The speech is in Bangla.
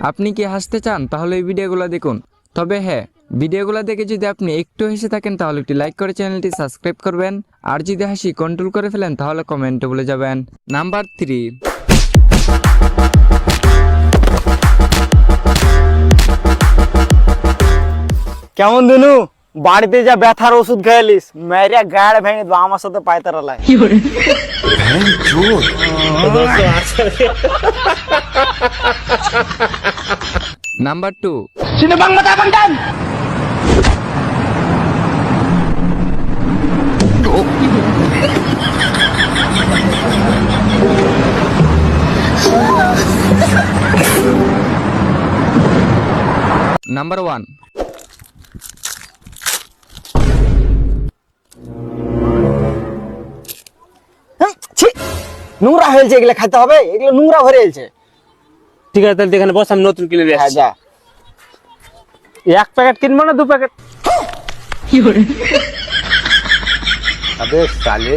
আপনি কি হাসতে চান তাহলে এই ভিডিওগুলো দেখুন। তবে হ্যাঁ, ভিডিওগুলো দেখে যদি আপনি একটু হেসে থাকেন তাহলে একটি লাইক করে চ্যানেলটি সাবস্ক্রাইব করবেন। আর যদি হাসি কন্ট্রোল করে ফেলেন তাহলে কমেন্টে বলে যাবেন। নাম্বার 3। কেমন দিনু বাড়িতে যা ব্যথার ওষুধ খেয়ালিস মেরিয়া গাড় ভেঙে দেবো আমার সাথে পায়তারা লাই নাম্বার 2। নাম্বার 1। নোংরা হয়েছে, এগুলো খাইতে হবে, এগুলো নোংরা ভরে গেছে। ঠিক আছে তাহলে এখানে বস, আমি নতুন কিনে দিয়ে হ্যাঁ আসছি। যা। এক প্যাকেট কিনবো না 2 প্যাকেট? আবে সালে